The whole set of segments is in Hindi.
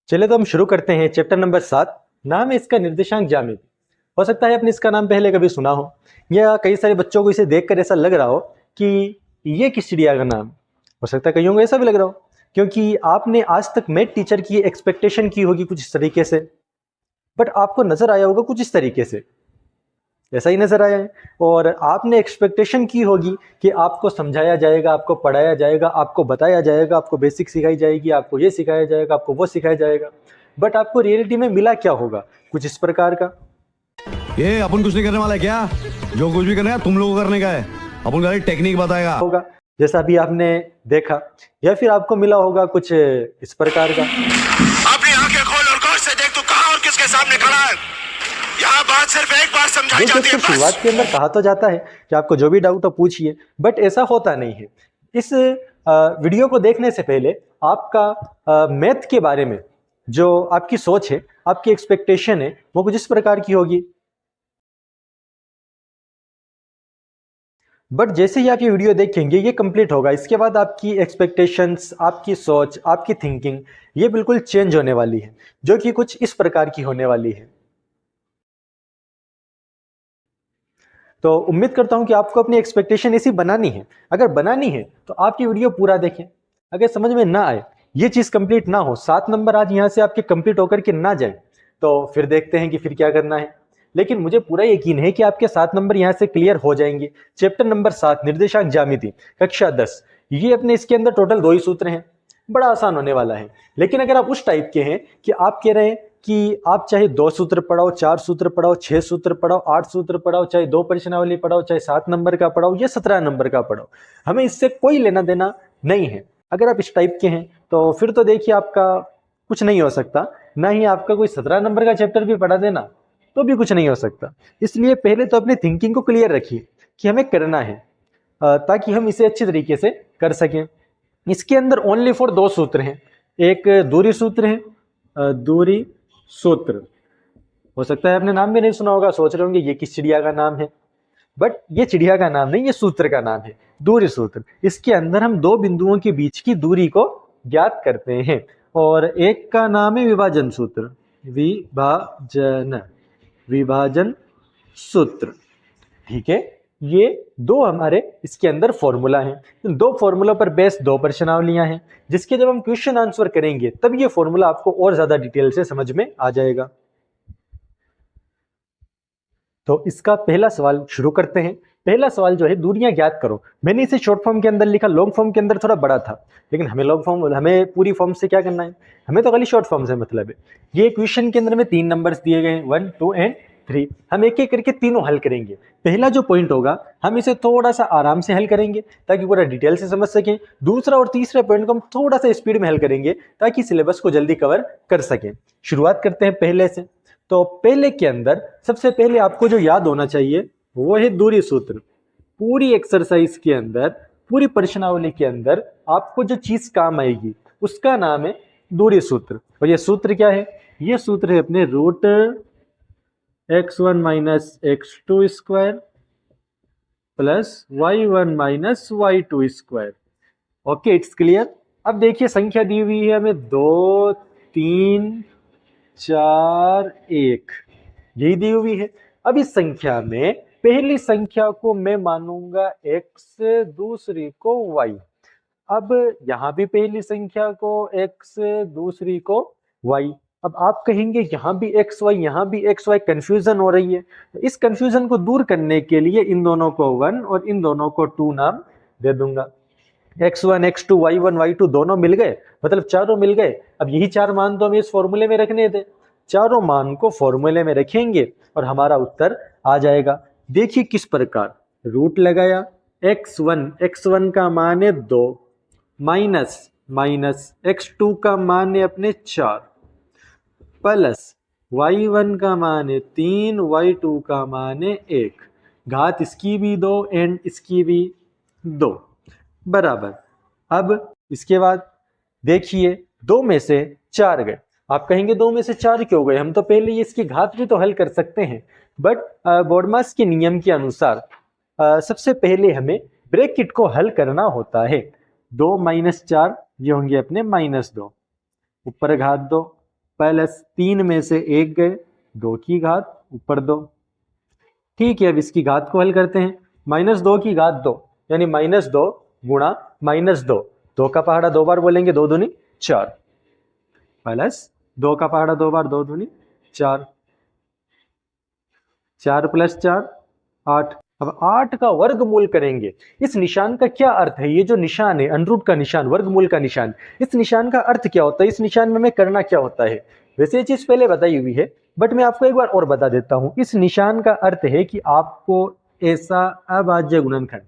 चलिए तो हम शुरू करते हैं। चैप्टर नंबर 7, नाम है इसका निर्देशांक ज्यामिति। हो सकता है आपने इसका नाम पहले कभी सुना हो या कई सारे बच्चों को इसे देखकर ऐसा लग रहा हो कि ये किस चिड़िया का नाम। हो सकता है कईयों को ऐसा भी लग रहा हो क्योंकि आपने आज तक मैथ टीचर की एक्सपेक्टेशन की होगी कुछ इस तरीके से, बट आपको नजर आया होगा कुछ इस तरीके से, ऐसा ही नजर आया है। और आपने एक्सपेक्टेशन की होगी कि आपको समझाया जाएगा, आपको पढ़ाया जाएगा, आपको बताया जाएगा, आपको बेसिक सिखाई जाएगी, आपको ये सिखाया जाएगा, आपको वो सिखाया जाएगा, बट आपको रियलिटी में मिला क्या होगा? कुछ इस प्रकार का। ये अपन कुछ नहीं करने वाला है क्या? जो कुछ भी करना है तुम लोगों को करने का है। अपन खाली टेक्निक बताएगा होगा जैसा अभी आपने देखा, या फिर आपको मिला होगा कुछ इस प्रकार का। अपनी आंखें खोल और गौर से देख तू कहां और किसके सामने खड़ा है। यहाँ बात सिर्फ एक बार समझाई जाती है। शुरुआत के अंदर कहा तो जाता है कि आपको जो भी डाउट हो पूछिए, बट ऐसा होता नहीं है। इस वीडियो को देखने से पहले आपका मैथ के बारे में जो आपकी सोच है, आपकी एक्सपेक्टेशन है, वो कुछ इस प्रकार की होगी। बट जैसे ही आप ये वीडियो देखेंगे, ये कंप्लीट होगा, इसके बाद आपकी एक्सपेक्टेशंस, आपकी सोच, आपकी थिंकिंग ये बिल्कुल चेंज होने वाली है, जो कि कुछ इस प्रकार की होने वाली है। तो उम्मीद करता हूं कि आपको अपनी एक्सपेक्टेशन ऐसी बनानी है। अगर बनानी है तो आप ये वीडियो पूरा देखें। अगर समझ में ना आए, ये चीज कंप्लीट ना हो, 7 नंबर आज यहां से आपके कंप्लीट होकर के ना जाए, तो फिर देखते हैं कि फिर क्या करना है। लेकिन मुझे पूरा यकीन है कि आपके 7 नंबर यहां से क्लियर हो जाएंगे। चैप्टर नंबर 7 निर्देशांक ज्यामिति, कक्षा 10। ये अपने इसके अंदर टोटल 2 ही सूत्र हैं, बड़ा आसान होने वाला है। लेकिन अगर आप उस टाइप के हैं कि आप कह रहे हैं कि आप चाहे 2 सूत्र पढ़ाओ, 4 सूत्र पढ़ाओ, 6 सूत्र पढ़ाओ, 8 सूत्र पढ़ाओ, चाहे 2 प्रश्नावली पढ़ाओ, चाहे 7 नंबर का पढ़ाओ या 17 नंबर का पढ़ाओ, हमें इससे कोई लेना देना नहीं है। अगर आप इस टाइप के हैं तो फिर तो देखिए आपका कुछ नहीं हो सकता, ना ही आपका कोई 17 नंबर का चैप्टर भी पढ़ा देना तो भी कुछ नहीं हो सकता। इसलिए पहले तो अपनी थिंकिंग को क्लियर रखिए कि हमें करना है, ताकि हम इसे अच्छे तरीके से कर सकें। इसके अंदर ओनली फॉर 2 सूत्र हैं। एक दूरी सूत्र है, दूरी सूत्र। हो सकता है आपने नाम भी नहीं सुना होगा, सोच रहे होंगे ये किस चिड़िया का नाम है, बट ये चिड़िया का नाम नहीं, ये सूत्र का नाम है, दूरी सूत्र। इसके अंदर हम 2 बिंदुओं के बीच की दूरी को ज्ञात करते हैं, और एक का नाम है विभाजन सूत्र। विभाजन सूत्र, ठीक है। ये 2 हमारे इसके अंदर फॉर्मूला हैं। इन 2 फॉर्मूला पर बेस 2 प्रश्नावलियां हैं, जिसके जब हम क्वेश्चन आंसर करेंगे तब ये फॉर्मूला आपको और ज्यादा डिटेल से समझ में आ जाएगा। तो इसका पहला सवाल शुरू करते हैं। पहला सवाल जो है, दूरियां ज्ञात करो। मैंने इसे शॉर्ट फॉर्म के अंदर लिखा, लॉन्ग फॉर्म के अंदर थोड़ा बड़ा था, लेकिन हमें पूरी फॉर्म से क्या करना है, हमें तो खाली शॉर्ट फॉर्म से मतलब है। ये क्वेश्चन के अंदर में 3 नंबर्स दिए गए हैं, 1, 2 एंड 3। हम एक एक करके तीनों हल करेंगे। पहला जो पॉइंट होगा हम इसे थोड़ा सा आराम से हल करेंगे ताकि पूरा डिटेल से समझ सकें। दूसरा और तीसरा पॉइंट को हम थोड़ा सा स्पीड में हल करेंगे ताकि सिलेबस को जल्दी कवर कर सकें। शुरुआत करते हैं पहले से। तो पहले के अंदर सबसे पहले आपको जो याद होना चाहिए वो है दूरी सूत्र। पूरी एक्सरसाइज के अंदर, पूरी प्रश्नावली के अंदर आपको जो चीज काम आएगी उसका नाम है दूरी सूत्र। और ये सूत्र क्या है? ये सूत्र है अपने root x1 minus x2 square plus y1 minus y2 square. Okay, it's clear. अब देखिए संख्या दी हुई है हमें 2, 3, 4, 1, यही दी हुई है। अब इस संख्या में पहली संख्या को मैं मानूंगा x, दूसरी को y। अब यहां भी पहली संख्या को x, दूसरी को y। अब आप कहेंगे यहां भी x y, यहां भी x y, कंफ्यूजन हो रही है। तो इस कंफ्यूजन को दूर करने के लिए इन दोनों को 1 और इन दोनों को 2 नाम दे दूंगा। x1, x2, y1, y2 दोनों मिल गए, मतलब चारों मिल गए। अब यही 4 मान तो हमें इस फॉर्मूले में रखने थे। चारों मान को फॉर्मूले में रखेंगे और हमारा उत्तर आ जाएगा। देखिए किस प्रकार, रूट लगाया, x1 का मान है 2, माइनस x2 का मान है अपने 4, प्लस y1 का मान है 3, y2 का मान है 1, घात इसकी भी 2 एंड इसकी भी 2, बराबर। अब इसके बाद देखिए 2 में से 4 गए। आप कहेंगे 2 में से 4 क्यों गए? हम तो पहले ही इसकी घात भी तो हल कर सकते हैं, बट बोर्डमास के नियम के अनुसार सबसे पहले हमें ब्रैकेट को हल करना होता है। 2 माइनस 4 ये होंगे अपने -2, ऊपर घात 2, प्लस 3 में से 1 गए, 2 की घात ऊपर 2। ठीक है, अब इसकी घात को हल करते हैं। -2 की घात 2 यानी -2 गुणा -2, 2 का पहाड़ा 2 बार बोलेंगे, 2 दूनी 4, प्लस 2 का पहाड़ा 2 बार, 2 दूनी 4, 4 + 4 8। अब 8 का वर्गमूल करेंगे। इस निशान का क्या अर्थ है? ये जो निशान है अंडर रूट का निशान, वर्गमूल का निशान, इस निशान का अर्थ क्या होता है? इस निशान में हमें करना क्या होता है? वैसे ये चीज पहले बताई हुई है, बट मैं आपको एक बार और बता देता हूं। इस निशान का अर्थ है कि आपको ऐसा अभाज्य गुणनखंड,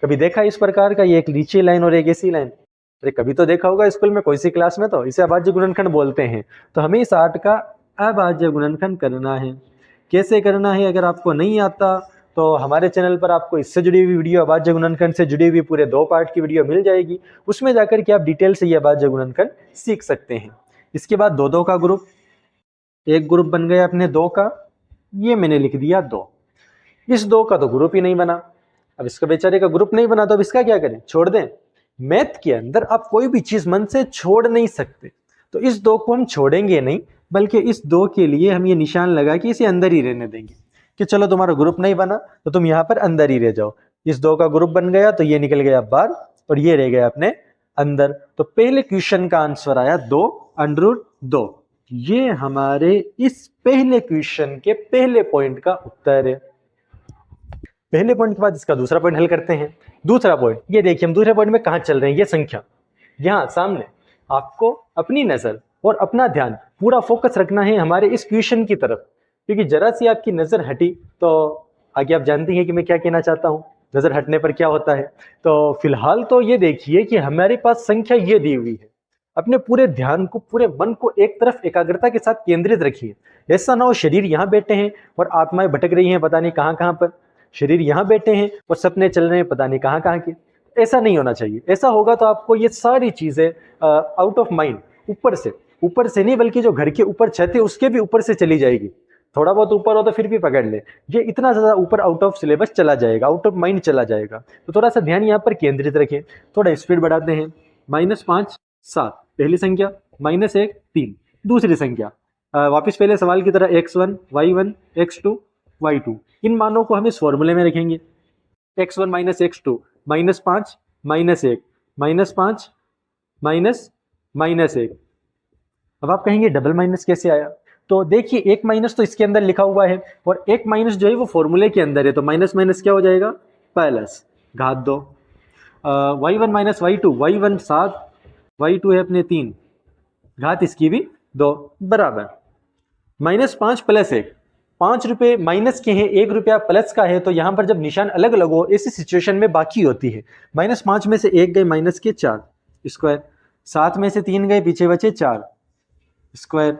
कभी देखा इस प्रकार का, ये एक नीचे लाइन और एक ऐसी लाइन, अरे कभी तो देखा होगा स्कूल में, कोई सी क्लास में, तो इसे अभाज्य गुणनखंड बोलते हैं। तो हमें इस 8 का अभाज्य गुणनखंड करना है। कैसे करना है अगर आपको नहीं आता तो हमारे चैनल पर आपको इससे जुड़ी हुई वीडियो, अभाज्य गुणनखंड से जुड़ी हुई पूरे 2 पार्ट की वीडियो मिल जाएगी, उसमें जाकर के आप डिटेल से ये अभाज्य गुणनखंड सीख सकते हैं। इसके बाद 2-2 का ग्रुप, एक ग्रुप बन गया अपने 2 का, ये मैंने लिख दिया 2। इस 2 का तो ग्रुप ही नहीं बना, अब इसका बेचारे का ग्रुप नहीं बना तो अब इसका क्या करें? छोड़ दें? मैथ के अंदर आप कोई भी चीज मन से छोड़ नहीं सकते, तो इस 2 को हम छोड़ेंगे नहीं, बल्कि इस 2 के लिए हम ये निशान लगा के इसे अंदर ही रहने देंगे कि चलो तुम्हारा ग्रुप नहीं बना तो तुम यहाँ पर अंदर ही रह जाओ। इस 2 का ग्रुप बन गया तो ये निकल गया बाहर और ये रह गया अपने अंदर। तो पहले क्वेश्चन का आंसर आया 2√2। ये हमारे इस पहले क्वेश्चन के पहले पॉइंट का उत्तर है। पहले पॉइंट के बाद इसका दूसरा पॉइंट हल करते हैं। दूसरा पॉइंट, ये देखिए हम दूसरे पॉइंट में कहाँ चल रहे हैं, ये संख्या यहाँ सामने। आपको अपनी नजर और अपना ध्यान पूरा फोकस रखना है हमारे इस क्वेश्चन की तरफ, क्योंकि जरा सी आपकी नजर हटी तो आगे आप जानती हैं कि मैं क्या कहना चाहता हूँ, नजर हटने पर क्या होता है। तो फिलहाल तो ये देखिए कि हमारे पास संख्या ये दी हुई है, अपने पूरे ध्यान को, पूरे मन को एक तरफ एकाग्रता के साथ केंद्रित रखिए। ऐसा ना हो शरीर यहाँ बैठे हैं और आत्माएं भटक रही हैं पता नहीं कहाँ कहाँ पर, शरीर यहाँ बैठे हैं और सपने चल रहे हैं पता नहीं कहाँ कहाँ के। ऐसा नहीं होना चाहिए। ऐसा होगा तो आपको ये सारी चीजें आउट ऑफ माइंड, ऊपर से नहीं बल्कि जो घर के ऊपर छत है उसके भी ऊपर से चली जाएगी। थोड़ा बहुत ऊपर हो तो फिर भी पकड़ ले, ये इतना ज्यादा ऊपर आउट ऑफ सिलेबस चला जाएगा, आउट ऑफ माइंड चला जाएगा। तो थोड़ा सा ध्यान यहाँ पर केंद्रित रखें। थोड़ा स्पीड बढ़ाते हैं। -5 7 पहली संख्या, -1 3 दूसरी संख्या। वापिस पहले सवाल की तरह x1 y1 x2 y2, इन मानों को हम इस फॉर्मूले में रखेंगे। x1 - x2 -5 -1 -5 -1। अब आप कहेंगे डबल माइनस कैसे आया? तो देखिए एक माइनस तो इसके अंदर लिखा हुआ है और एक माइनस जो है वो फॉर्मूले के अंदर है, तो माइनस माइनस क्या हो जाएगा? प्लस घात 2। y1 - y2, y1 7 y2 है अपने 3, घात इसकी भी 2 बराबर -5 + 1। 5 रुपये माइनस के हैं, 1 रुपया प्लस का है, तो यहाँ पर जब निशान अलग अलग हो ऐसी सिचुएशन में बाकी होती है। -5 में से 1 गए माइनस के 4 स्क्वायर, 7 में से 3 गए पीछे बचे 4 स्क्वायर,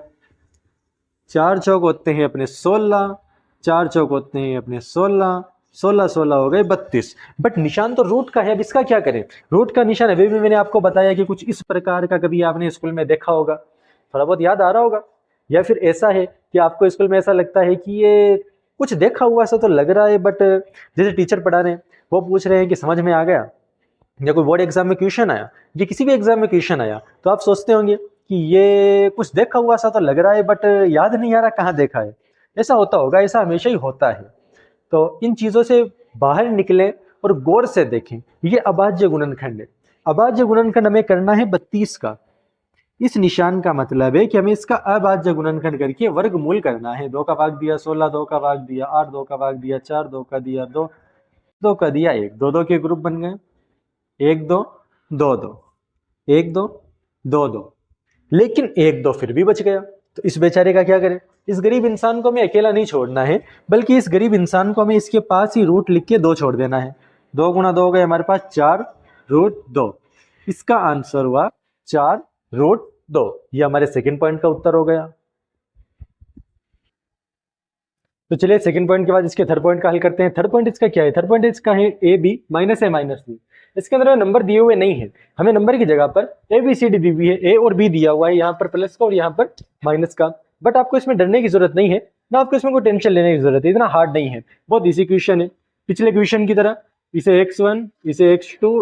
4 चौक होते हैं अपने 16, 4 चौक होते हैं अपने 16, 16 16 हो गए 32। बट निशान तो रूट का है, अब इसका क्या करें? रूट का निशान अभी भी मैंने आपको बताया कि कुछ इस प्रकार का, कभी आपने स्कूल में देखा होगा, थोड़ा बहुत याद आ रहा होगा, या फिर ऐसा है कि आपको स्कूल में ऐसा लगता है कि ये कुछ देखा हुआ सा तो लग रहा है, बट जैसे टीचर पढ़ा रहे हैं वो पूछ रहे हैं कि समझ में आ गया, या कोई बोर्ड एग्जाम में क्वेश्चन आया, या किसी भी एग्जाम में क्वेश्चन आया, तो आप सोचते होंगे कि ये कुछ देखा हुआ सा तो लग रहा है बट याद नहीं आ रहा कहाँ देखा है। ऐसा होता होगा, ऐसा हमेशा ही होता है। तो इन चीज़ों से बाहर निकलें और गौर से देखें। ये अभाज्य गुणनखंड है। अभाज्य गुणनखंड हमें करना है 32 का। इस निशान का मतलब है कि हमें इसका अभाज्य गुणनखंड करके वर्गमूल करना है। 2 का भाग दिया 16, 2 का भाग दिया 8, 2 का भाग दिया 4, 2 का दिया 2, 2 का दिया 1, 2 2 के ग्रुप बन गए, 1 2 2 2, 1 2 2 2। लेकिन 1 2 फिर भी बच गया, तो इस बेचारे का क्या करें? इस गरीब इंसान को हमें अकेला नहीं छोड़ना है, बल्कि इस गरीब इंसान को हमें इसके पास ही रूट लिख के 2 छोड़ देना है। 2 गुणा 2 गए हमारे पास 4√2। इसका आंसर हुआ 4√2। ये हमारे सेकंड पॉइंट का उत्तर हो गया। तो चलिए सेकंड पॉइंट के बाद इसके थर्ड पॉइंट का हल करते हैं। थर्ड पॉइंट इसका क्या है? थर्ड पॉइंट इसका है AB - A - B। इसके अंदर नंबर दिए हुए नहीं है, हमें नंबर की जगह पर ABCD दी हुई है। A और B दिया हुआ है, यहाँ पर प्लस का और यहाँ पर माइनस का। बट आपको इसमें डरने की जरूरत नहीं है, ना आपको इसमें कोई टेंशन लेने की जरूरत है, इतना हार्ड नहीं है, बहुत इजी क्वेश्चन है। पिछले क्वेश्चन की तरह इसे x1, इसे x2,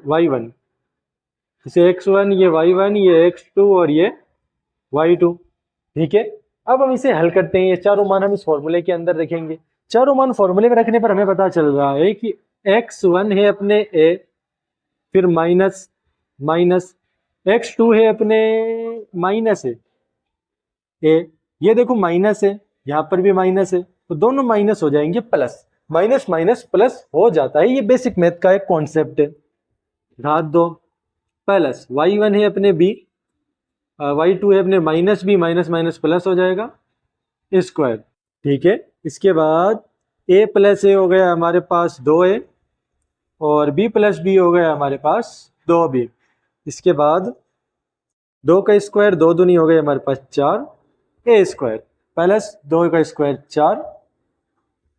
y1, इसे x1, ये y1, ये x2 और ये y2। ठीक है, अब हम इसे हल करते हैं। ये चारों मान हम इस फॉर्मूले के अंदर रखेंगे। चारों मान फॉर्मूले में रखने पर हमें पता चल रहा है कि x1 है अपने a, फिर माइनस माइनस, x2 है अपने माइनस है a, ये देखो माइनस है, यहाँ पर भी माइनस है, तो दोनों माइनस हो जाएंगे प्लस। माइनस माइनस प्लस हो जाता है, ये बेसिक मैथ का एक कॉन्सेप्ट है। घात 2 प्लस y1 है अपने b, y2 है अपने minus b, minus minus plus हो जाएगा स्क्वायर। ठीक है, इसके बाद a प्लस a हो गया हमारे पास 2a, और b प्लस b हो गया हमारे पास 2b। इसके बाद 2 का स्क्वायर 2 दूनी हो गए हमारे पास 4, a स्क्वायर प्लस 2 का स्क्वायर 4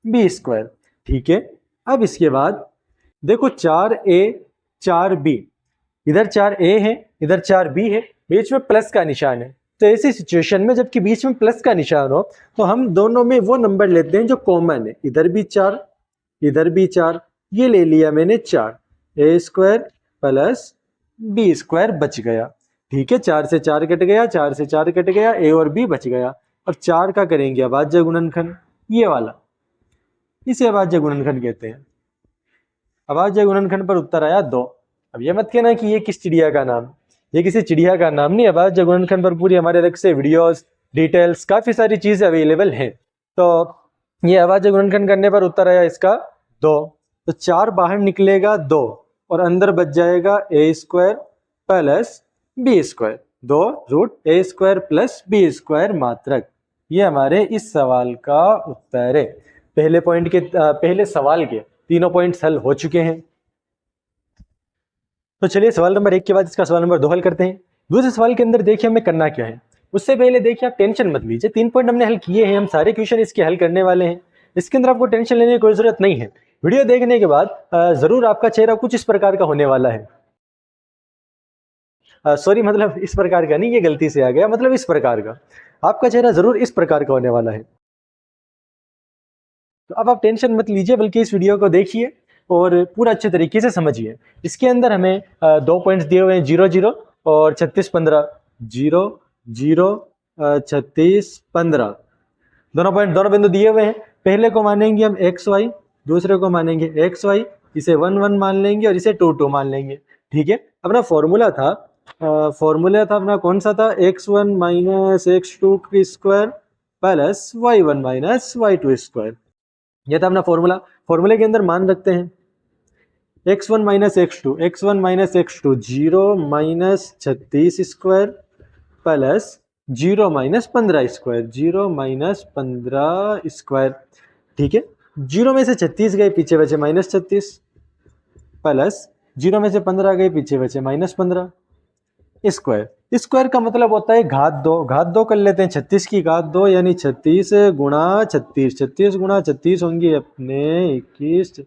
b स्क्वायर। ठीक है, अब इसके बाद देखो 4a 4b, इधर 4a है इधर 4b है, बीच में प्लस का निशान है। तो ऐसी सिचुएशन में जबकि बीच में प्लस का निशान हो तो हम दोनों में वो नंबर लेते हैं जो कॉमन है। इधर भी 4 इधर भी 4, ये ले लिया मैंने 4, a square plus b square बच गया। ठीक है, 4 से 4 कट गया, 4 से 4 कट गया, a और b बच गया। और 4 का करेंगे अभाज्य गुणनखंड, ये वाला, इसे अभाज्य गुणनखंड कहते हैं। अभाज्य गुणनखंड पर उत्तर आया 2। अब ये मत कहना कि ये किस चिड़िया का नाम, ये किसी चिड़िया का नाम नहीं। अभाज्य गुणनखंड पर पूरी हमारे अलग से वीडियोस, डिटेल्स, काफी सारी चीजें अवेलेबल हैं। तो ये अभाज्य गुणनखंड करने पर उत्तर आया इसका 2। तो 4 बाहर निकलेगा 2 और अंदर बच जाएगा a square plus b square, 2 root a square plus b square मात्रक। ये हमारे इस सवाल का उत्तर है। पहले पॉइंट के पहले सवाल के तीनों पॉइंट्स हल हो चुके हैं। तो चलिए सवाल नंबर 1 के बाद इसका सवाल नंबर 2 हल करते हैं। दूसरे सवाल के अंदर देखिए हमें करना क्या है। उससे पहले देखिए आप टेंशन मत लीजिए, 3 पॉइंट हमने हल किए हैं, हम सारे क्वेश्चन इसके हल करने वाले हैं। इसके अंदर आपको टेंशन लेने की कोई जरूरत नहीं है। वीडियो देखने के बाद जरूर आपका चेहरा कुछ इस प्रकार का होने वाला है। सॉरी, मतलब इस प्रकार का नहीं, ये गलती से आ गया, मतलब इस प्रकार का आपका चेहरा जरूर इस प्रकार का होने वाला है। तो अब आप टेंशन मत लीजिए, बल्कि इस वीडियो को देखिए और पूरा अच्छे तरीके से समझिए। इसके अंदर हमें 2 पॉइंट्स दिए हुए हैं, 0 0 और 36 15, 0 0 36 15, दोनों बिंदु दिए हुए हैं। पहले को मानेंगे हम एक्स वाई, दूसरे को मानेंगे एक्स वाई, इसे 1 1 मान लेंगे और इसे 2 2 मान लेंगे। ठीक है, अपना फॉर्मूला था अपना कौन सा था, x1 माइनस x2 की square plus y1 minus y2 square, यह था अपना फॉर्मूला। फॉर्मूले के अंदर मान रखते हैं x1 minus x2, x1 minus x2 0 minus 36 square plus 0 minus 15 square, 0 minus 15 square. ठीक है, 0 में से 36 गए, पीछे बचे माइनस 36, प्लस 0 में से 15 गए, पीछे बचे माइनस 15 स्क्वायर। स्क्वायर का मतलब होता है घात 2, घात 2 कर लेते हैं, 36 की घात 2 यानी 36 गुणा 36, 36 गुणा 36 होंगे अपने 21,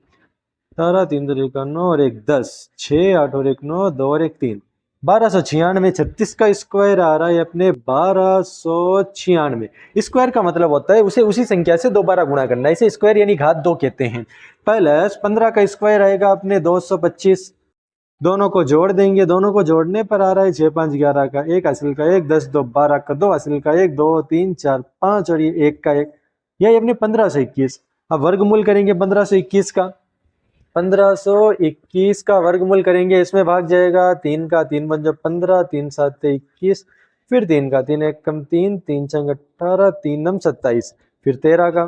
18 3 2 1 9 और 1 10, 6 8 और 1 9, 2 और 1 3, 1296। 36 का स्क्वायर आ रहा है अपने 1296। स्क्वायर का मतलब होता है उसे उसी संख्या से दोबारा गुणा करना, इसे स्क्वायर यानी घात 2 कहते हैं। प्लस 15 का स्क्वायर आएगा अपने 225, दोनों को जोड़ देंगे, दोनों को जोड़ने पर आ रहा है 6 5 11 का 1, हासिल का 1, 10 2 12 का 2, हासिल का 1 2 3 4 5 और ये 1 का 1, यही अपने 1521। अब वर्गमूल करेंगे 1521 का, 1521 का वर्गमूल करेंगे, इसमें भाग जाएगा 3 का 3 बन जाए 15, 3 7 21, फिर 3 का 3 1 कम 3, 3 6 18, 3 9 27, फिर 13 का।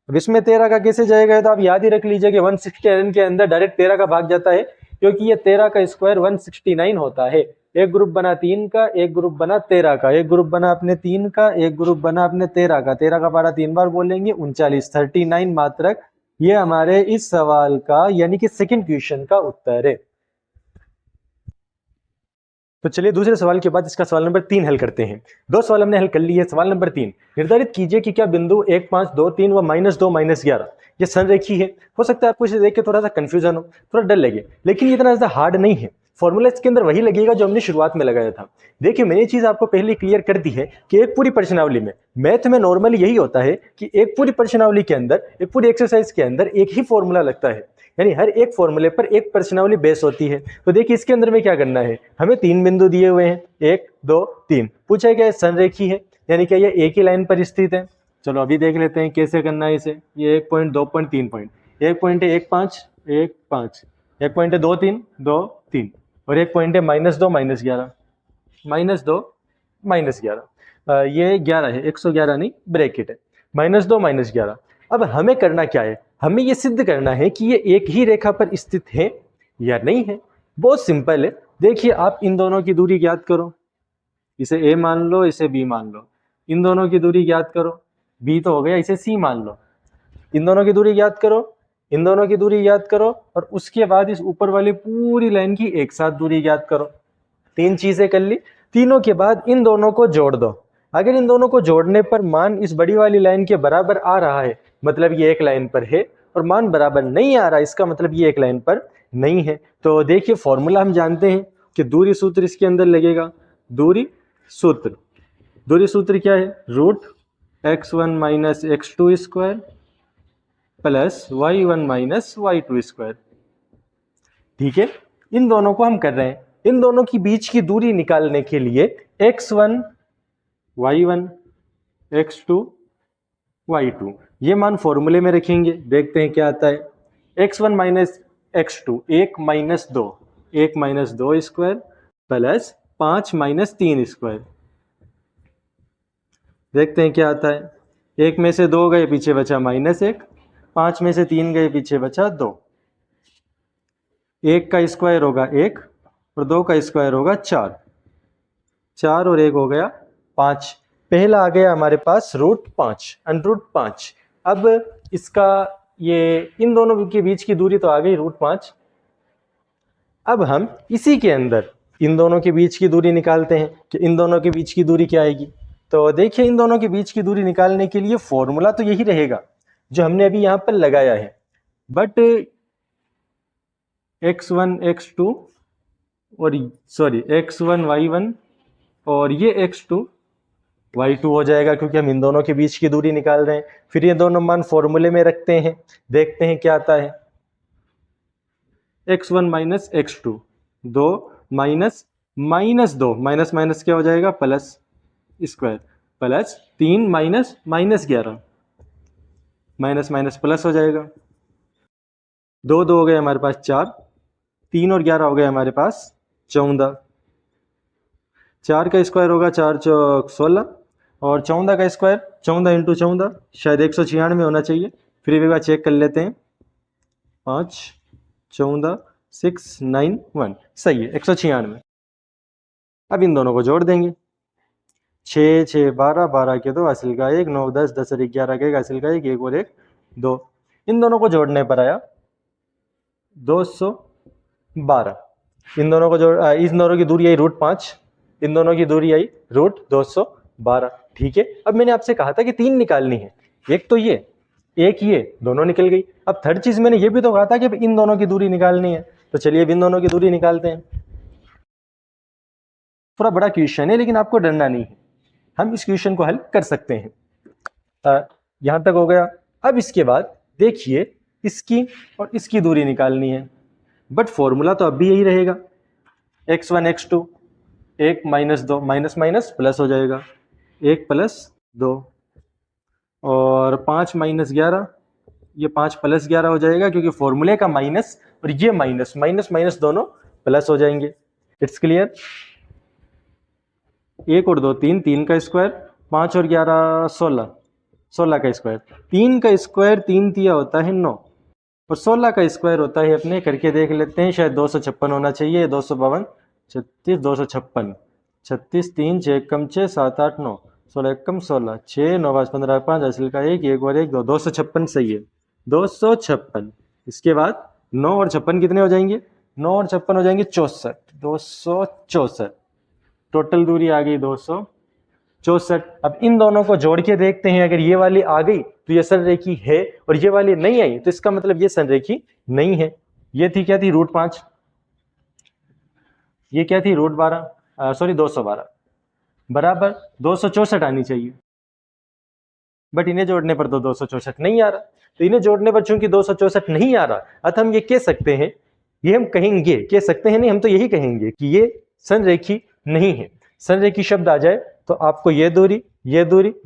अब इसमें 13 का कैसे जाएगा, तो आप याद ही रख लीजिए कि 169 के अंदर डायरेक्ट 13 का भाग जाता है, क्योंकि ये 13 का स्क्वायर 169 होता है। एक ग्रुप बना 3 का, एक ग्रुप बना 13 का, एक ग्रुप बना अपने 3 का, एक ग्रुप बना अपने 13 का, 13 का पारा 3 बार बोलेंगे 39, 39 मात्रक। ये हमारे इस सवाल का यानी कि सेकंड क्वेश्चन का उत्तर है। तो चलिए दूसरे सवाल के बाद इसका सवाल नंबर 3 हल करते हैं। 2 सवाल हमने हल कर लिए। सवाल नंबर 3, निर्धारित कीजिए कि क्या बिंदु 1 5 2 3 व -2 -11 ये संरेखी है। हो सकता है आपको इसे देख के थोड़ा सा कंफ्यूजन हो, थोड़ा डर लगे, लेकिन ये इतना ज्यादा हार्ड नहीं है। फॉर्मूला इसके अंदर वही लगेगा जो हमने शुरुआत में लगाया था। देखिए मैंने ये चीज आपको पहले क्लियर कर दी है कि एक पूरी प्रश्नावली में, मैथ में नॉर्मली यही होता है कि एक पूरी प्रश्नावली के अंदर, एक पूरी एक्सरसाइज के अंदर एक ही फॉर्मूला लगता है। यानी हर एक फॉर्मूले पर एक प्रश्नावली बेस होती है। तो देखिए इसके अंदर में क्या करना है, हमें 3 बिंदु दिए हुए हैं, 1 2 3, पूछा गया है संरेखी है, यानी कि ये एक ही लाइन पर स्थित है। चलो अभी देख लेते हैं कैसे करना है इसे। ये 1 पॉइंट 2 पॉइंट 3 पॉइंट, एक पॉइंट है 1 5 1 5, एक पॉइंट है 2 3 2 3, और एक पॉइंट है -2 -11 -2 -11, ये 11 है, 111 नहीं, ब्रैकेट है, -2 -11। अब हमें करना क्या है, हमें ये सिद्ध करना है कि ये एक ही रेखा पर स्थित है या नहीं है। बहुत सिंपल है, देखिए आप इन दोनों की दूरी ज्ञात करो, इसे a मान लो, इसे b मान लो, इन दोनों की दूरी ज्ञात करो, b तो हो गया, इसे c मान लो, इन दोनों की दूरी ज्ञात करो, इन दोनों की दूरी ज्ञात करो, और उसके बाद इस ऊपर वाली पूरी लाइन की एक साथ दूरी ज्ञात करो। 3 चीजें कर ली, तीनों के बाद इन दोनों को जोड़ दो। अगर इन दोनों को जोड़ने पर मान इस बड़ी वाली लाइन के बराबर आ रहा है, मतलब ये एक लाइन पर है, और मान बराबर नहीं आ रहा, इसका मतलब ये एक लाइन पर नहीं है। तो देखिए फॉर्मूला हम जानते हैं कि दूरी सूत्र इसके अंदर लगेगा। दूरी सूत्र क्या है, √x1 - x2 square plus y1 - y2 square. ठीक है, इन दोनों को हम कर रहे हैं, इन दोनों की बीच की दूरी निकालने के लिए x1 y1 x2 y2 ये मान फॉर्मूले में रखेंगे, देखते हैं क्या आता है। x1 - x2 1 - 2 1 - 2 square plus 5 - 3 square, देखते हैं क्या आता है। 1 में से 2 गए, पीछे बचा -1, 5 में से 3 गए, पीछे बचा 2, 1 का स्क्वायर होगा 1 और 2 का स्क्वायर होगा 4, 4 और 1 हो गया 5। पहला आ गया हमारे पास √5 √5। अब इसका ये इन दोनों के बीच की दूरी तो आ गई √5। अब हम इसी के अंदर इन दोनों के बीच की दूरी निकालते हैं कि इन दोनों के बीच की दूरी क्या आएगी। तो देखिए इन दोनों के बीच की दूरी निकालने के लिए फॉर्मूला तो यही रहेगा जो हमने अभी यहाँ पर लगाया है, बट x1 x2 और x1 y1 और ये x2 y2 हो जाएगा, क्योंकि हम इन दोनों के बीच की दूरी निकाल रहे हैं। फिर ये दोनों मान फॉर्मूले में रखते हैं, देखते हैं क्या आता है। x1 - x2 2 माइनस -2 माइनस क्या हो जाएगा, plus square, plus 3 -11 minus plus हो जाएगा। 2 2 हो गए हमारे पास 4, 3 और 11 हो गए हमारे पास 14, 4 का स्क्वायर होगा 4 चौक 16, और 14 का स्क्वायर 14 × 14 शायद 196 होना चाहिए, फिर भी एक बार चेक कर लेते हैं। 5 14 6 9 1 सही है, 196। अब इन दोनों को जोड़ देंगे, 6 6 12 12 के 2 हासिल का 1 9 10 10 और 11 के 1 हासिल का 1 1 और 1 2, इन दोनों को जोड़ने पर आया 212। इन दोनों को जोड़ इन दोनों की दूरी आई √5, इन दोनों की दूरी आई √212। ठीक है, अब मैंने आपसे कहा था कि 3 निकालनी है, एक तो ये, एक ये, दोनों निकल गई। अब थर्ड चीज मैंने ये भी तो कहा था कि इन दोनों की दूरी निकालनी है, तो चलिए इन दोनों की दूरी निकालते हैं। थोड़ा बड़ा क्वेश्चन है लेकिन आपको डरना नहीं है, हम इस क्वेश्चन को हल कर सकते हैं। यहां तक हो गया। अब इसके बाद देखिए इसकी और इसकी दूरी निकालनी है, बट फॉर्मूला तो अब भी यही रहेगा, x1 x2 1 - 2 माइनस प्लस हो जाएगा, 1 + 2 और 5 - 11, ये 5 + 11 हो जाएगा, क्योंकि फॉर्मूले का माइनस और ये माइनस दोनों प्लस हो जाएंगे। It's clear. 1 और 2 3, 3 का स्क्वायर, 5 और 11 16, 16 का स्क्वायर, 3 का स्क्वायर 3 तिया होता है 9, और 16 का स्क्वायर होता है, अपने करके देख लेते हैं, शायद 256 होना चाहिए, 252 36 256, 36 3 6 कम 6 7 8 9 16 कम 16 6 9 5 15 5 हासिल का 1 1 और 1 2, 256 सही है, 256। इसके बाद 9 और 56 कितने हो जाएंगे, 9 और 56 हो जाएंगे 64, 264। टोटल दूरी आ गई 264। अब इन दोनों को जोड़ के देखते हैं, अगर ये वाली आ गई तो ये संरेखी है, और ये वाली नहीं आई तो इसका मतलब ये संरेखी नहीं है। ये थी क्या थी, √5, ये क्या थी, √12 212, बराबर 264 आनी चाहिए। बट इन्हें जोड़ने पर तो 264 नहीं आ रहा। तो इन्हें जोड़ने पर चूंकि 264 नहीं आ रहा, अतः हम ये कह सकते हैं, ये हम कहेंगे, कह सकते हैं नहीं, हम तो यही कहेंगे कि ये संरेखी नहीं है। संरेखी शब्द आ जाए तो आपको ये दूरी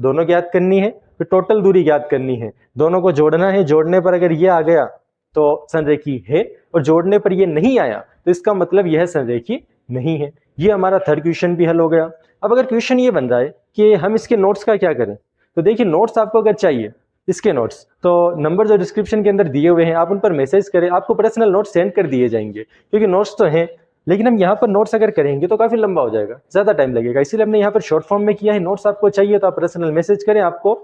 दोनों ज्ञात करनी है, फिर टोटल दूरी ज्ञात करनी है, दोनों को जोड़ना है। जोड़ने पर अगर ये आ गया तो संरेखी है, और जोड़ने पर ये नहीं आया तो इसका मतलब यह संरेखी नहीं है। ये हमारा थर्ड क्वेश्चन भी हल हो गया। अब अगर क्वेश्चन ये बन रहा है कि हम इसके नोट्स का क्या करें, तो देखिए नोट्स आपको अगर चाहिए इसके नोट्स, तो नंबर जो डिस्क्रिप्शन के अंदर दिए हुए हैं आप उन पर मैसेज करें, आपको पर्सनल नोट्स सेंड कर दिए जाएंगे। क्योंकि नोट्स तो हैं, लेकिन हम यहाँ पर नोट्स अगर करेंगे तो काफ़ी लंबा हो जाएगा, ज़्यादा टाइम लगेगा, इसीलिए हमने यहाँ पर शॉर्ट फॉर्म में किया है। नोट्स आपको चाहिए तो आप पर्सनल मैसेज करें, आपको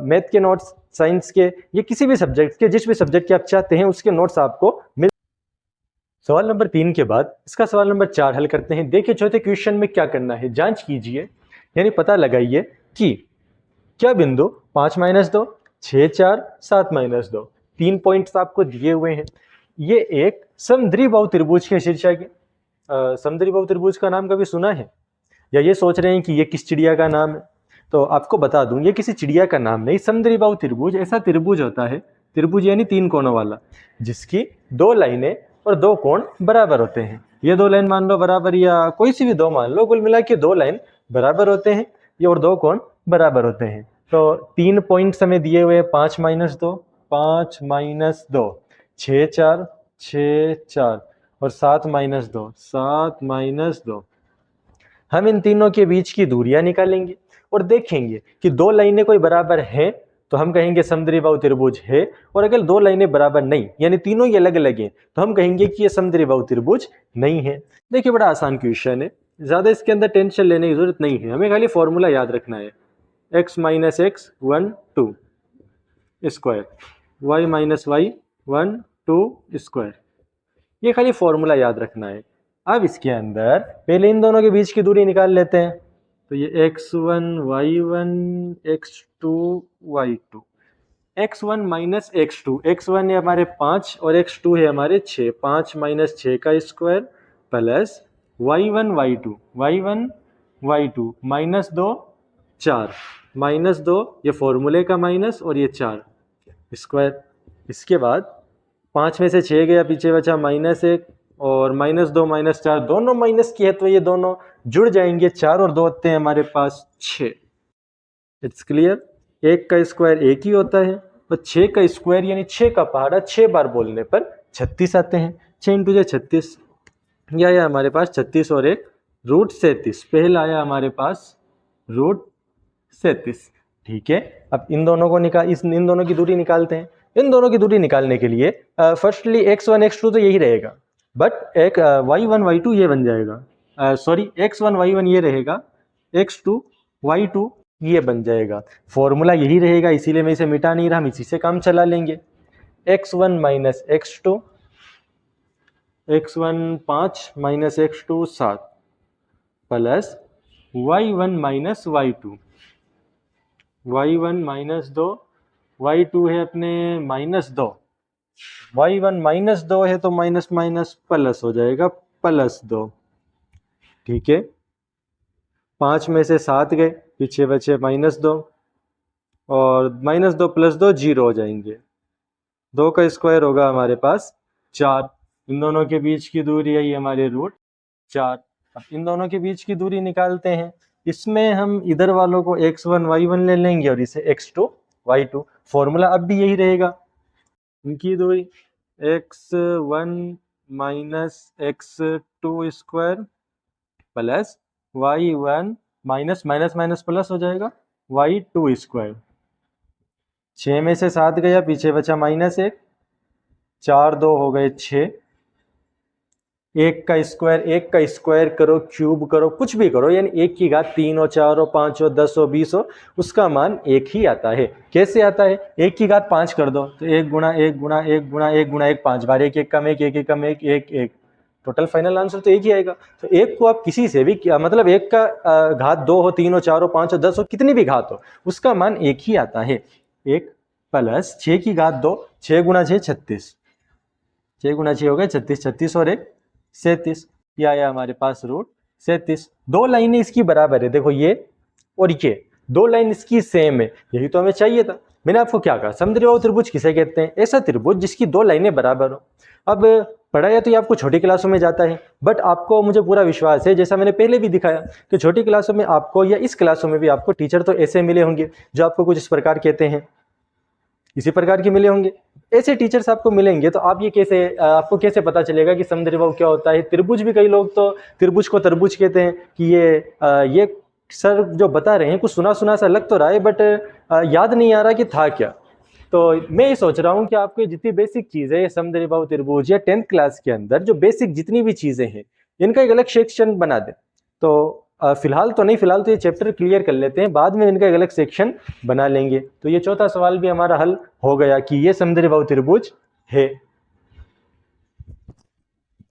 मैथ के नोट्स, साइंस के, या किसी भी सब्जेक्ट के, जिस भी सब्जेक्ट के आप चाहते हैं उसके नोट्स आपको मिल। सवाल नंबर 3 के बाद इसका सवाल नंबर 4 हल करते हैं। देखिए चौथे क्वेश्चन में क्या करना है, जांच कीजिए, यानी पता लगाइए कि क्या बिंदु 5 - 2, 6 4 7 - 2, 3 पॉइंट्स आपको दिए हुए हैं। ये एक समद्विबाहु त्रिभुज के शीर्षक है। समद्विबाहु त्रिभुज का नाम कभी सुना है, या ये सोच रहे हैं कि ये किस चिड़िया का नाम है? तो आपको बता दूं, ये किसी चिड़िया का नाम नहीं। समद्विबाहु त्रिभुज ऐसा त्रिभुज होता है, त्रिभुज यानी 3 कोणों वाला, जिसकी 2 लाइनें और 2 कोण बराबर होते हैं। ये 2 लाइन मान लो बराबर, या कोई सी भी 2 मान लो, कुल मिला के 2 लाइन बराबर होते हैं, ये और 2 कोण बराबर होते हैं। तो 3 पॉइंट्स हमें दिए हुए हैं, 5 - 2, 5 - 2, 6 4, 6 4 और 7 - 2, 7 - 2। हम इन तीनों के बीच की दूरियां निकालेंगे और देखेंगे कि 2 लाइनें कोई बराबर हैं तो हम कहेंगे समद्विबाहु त्रिभुज है, और अगर 2 लाइनें बराबर नहीं, यानी तीनों ही अलग अलग हैं, तो हम कहेंगे कि ये समद्विबाहु त्रिभुज नहीं है। देखिए बड़ा आसान क्वेश्चन है, ज़्यादा इसके अंदर टेंशन लेने की जरूरत नहीं है, हमें खाली फॉर्मूला याद रखना है। x - x 1 2 square, y - y 1 2 square, ये खाली फॉर्मूला याद रखना है। अब इसके अंदर पहले इन दोनों के बीच की दूरी निकाल लेते हैं। तो ये x1 y1 x2 y2, x1 - x2, x1 है हमारे 5 और x2 है हमारे 6, 5 - 6 का square plus y1 y2, y1 y2 -2 4, -2 ये फॉर्मूले का माइनस और ये 4 स्क्वायर। इसके बाद 5 में से 6 गया, पीछे बचा -1 और -2 -4 दोनों माइनस की है, तो ये दोनों जुड़ जाएंगे, 4 और 2 होते हैं हमारे पास 6। इट्स क्लियर, 1 का स्क्वायर 1 ही होता है, और 6 का स्क्वायर यानी 6 का पहाड़ा 6 बार बोलने पर 36 आते हैं। 6 × 36, यह आया हमारे पास 36 और 1 √37, पहला आया हमारे पास √37। ठीक है, अब इन दोनों को इन दोनों की दूरी निकालते हैं। इन दोनों की दूरी निकालने के लिए फर्स्टली x1 x2 तो यही रहेगा, बट एक y1 y2 ये बन जाएगा, सॉरी x1 y1 ये रहेगा, x2 y2 ये बन जाएगा। फॉर्मूला यही रहेगा, इसीलिए मैं इसे मिटा नहीं रहा, हम इसी से काम चला लेंगे। x1 - x2, x1 5 - x2 7 plus y1 - y2, y1 - 2, y2 है अपने -2, y1 -2 है तो माइनस माइनस प्लस हो जाएगा, +2। ठीक है, 5 में से 7 गए, पीछे बचे -2 और -2 + 2 0 हो जाएंगे। 2 का स्क्वायर होगा हमारे पास 4। इन दोनों के बीच की दूरी आई हमारे √4। अब इन दोनों के बीच की दूरी निकालते हैं। इसमें हम इधर वालों को x1 y1 ले लेंगे और इसे x2 y2। फॉर्मूला अब भी यही रहेगा, इनकी दूरी x1 - x2 square plus y1 minus minus minus plus हो जाएगा y2 स्क्वायर। 6 में से 7 गया, पीछे बचा -1, 4 2 हो गए 6। 1 का स्क्वायर करो, क्यूब करो, कुछ भी करो, यानी 1 की घात 3 हो, 4 हो, 5 हो, 10 हो, 20 हो, उसका मान 1 ही आता है। कैसे आता है? 1 की घात 5 कर दो तो 1 × 1 × 1 × 1 × 1 5 बार, 1 1 कम 1 1 1 कम 1 1 1, टोटल फाइनल आंसर तो 1 ही आएगा। तो 1 को आप किसी से भी मतलब 1 का घात 2 हो, 3 हो, 4 हो, 5 हो, 10 हो, कितनी भी घात हो, उसका मान 1 ही आता है। 1 प्लस 6 की घात 2, 6 × 6 36, 6 × 6 हो गए 36, 36 और 1 37, ये आया हमारे पास √37। 2 लाइनें इसकी बराबर है, देखो ये और ये, दो लाइन इसकी सेम है, यही तो हमें चाहिए था। मैंने आपको क्या कहा, समद्विबाहु त्रिभुज किसे कहते हैं? ऐसा त्रिभुज जिसकी दो लाइनें बराबर हो। अब पढ़ाया तो ये आपको छोटी क्लासों में जाता है, बट आपको मुझे पूरा विश्वास है, जैसा मैंने पहले भी दिखाया कि छोटी क्लासों में आपको या इस क्लासों में भी आपको टीचर तो ऐसे मिले होंगे जो आपको कुछ इस प्रकार कहते हैं, इसी प्रकार के मिले होंगे। ऐसे टीचर्स आपको मिलेंगे तो आप ये कैसे, आपको कैसे पता चलेगा कि समद्विबाहु क्या होता है? त्रिभुज भी कई लोग तो त्रिभुज को तरबूज कहते हैं कि ये सर जो बता रहे हैं कुछ सुना सुना सा लग तो रहा है, बट याद नहीं आ रहा कि था क्या। तो मैं ये सोच रहा हूँ कि आपको जितनी बेसिक चीज़ें है समद्विबाहु त्रिभुज या 10th क्लास के अंदर जो बेसिक जितनी भी चीज़ें हैं इनका एक अलग सेक्शन बना दें। तो फिलहाल तो ये चैप्टर क्लियर कर लेते हैं, बाद में इनका एक अलग सेक्शन बना लेंगे। तो ये चौथा सवाल भी हमारा हल हो गया कि ये समद्विबाहु त्रिभुज है।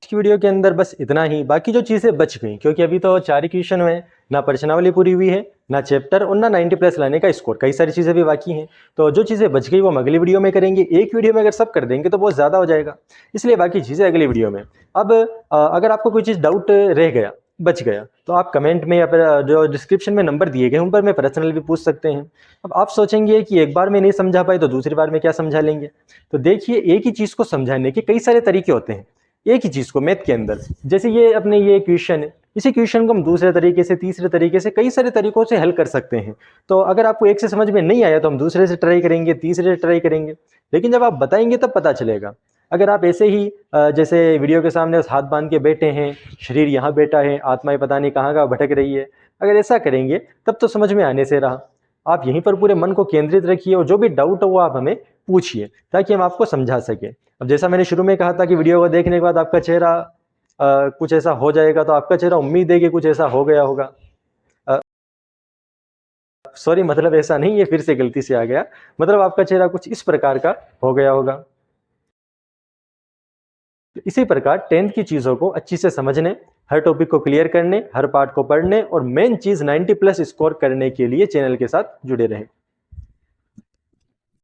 इस वीडियो के अंदर बस इतना ही, बाकी जो चीज़ें बच गई, क्योंकि अभी तो 4 क्वेश्चन हुए, ना प्रश्नावली पूरी हुई है, ना चैप्टर और ना 90+ लाने का स्कोर, कई सारी चीज़ें भी बाकी हैं। तो जो चीज़ें बच गई वो हम अगली वीडियो में करेंगे। एक वीडियो में अगर सब कर देंगे तो बहुत ज़्यादा हो जाएगा, इसलिए बाकी चीज़ें अगली वीडियो में। अब अगर आपको कोई चीज़ डाउट रह गया, बच गया, तो आप कमेंट में या फिर जो डिस्क्रिप्शन में नंबर दिए गए उन पर मैं पर्सनल भी पूछ सकते हैं। अब आप सोचेंगे कि एक बार में नहीं समझा पाए तो दूसरी बार में क्या समझा लेंगे। तो देखिए, एक ही चीज़ को समझाने के कई सारे तरीके होते हैं, एक ही चीज़ को मैथ के अंदर। जैसे ये अपने ये क्वेश्चन है, इसी क्वेश्चन को हम दूसरे तरीके से, तीसरे तरीके से, कई सारे तरीकों से हल कर सकते हैं। तो अगर आपको एक से समझ में नहीं आया तो हम दूसरे से ट्राई करेंगे, तीसरे से ट्राई करेंगे, लेकिन जब आप बताएंगे तब पता चलेगा। अगर आप ऐसे ही जैसे वीडियो के सामने हाथ बांध के बैठे हैं, शरीर यहाँ बैठा है, आत्माएं पता नहीं कहाँ कहाँ भटक रही है, अगर ऐसा करेंगे तब तो समझ में आने से रहा। आप यहीं पर पूरे मन को केंद्रित रखिए और जो भी डाउट हो वो आप हमें पूछिए ताकि हम आपको समझा सके। अब जैसा मैंने शुरू में कहा था कि वीडियो को देखने के बाद आपका चेहरा कुछ ऐसा हो जाएगा, तो आपका चेहरा उम्मीद है कि कुछ ऐसा हो गया होगा। सॉरी, मतलब ऐसा नहीं, ये फिर से गलती से आ गया, मतलब आपका चेहरा कुछ इस प्रकार का हो गया होगा। इसी प्रकार 10th की चीज़ों को अच्छी से समझने, हर टॉपिक को क्लियर करने, हर पार्ट को पढ़ने और मेन चीज़ 90+ स्कोर करने के लिए चैनल के साथ जुड़े रहें।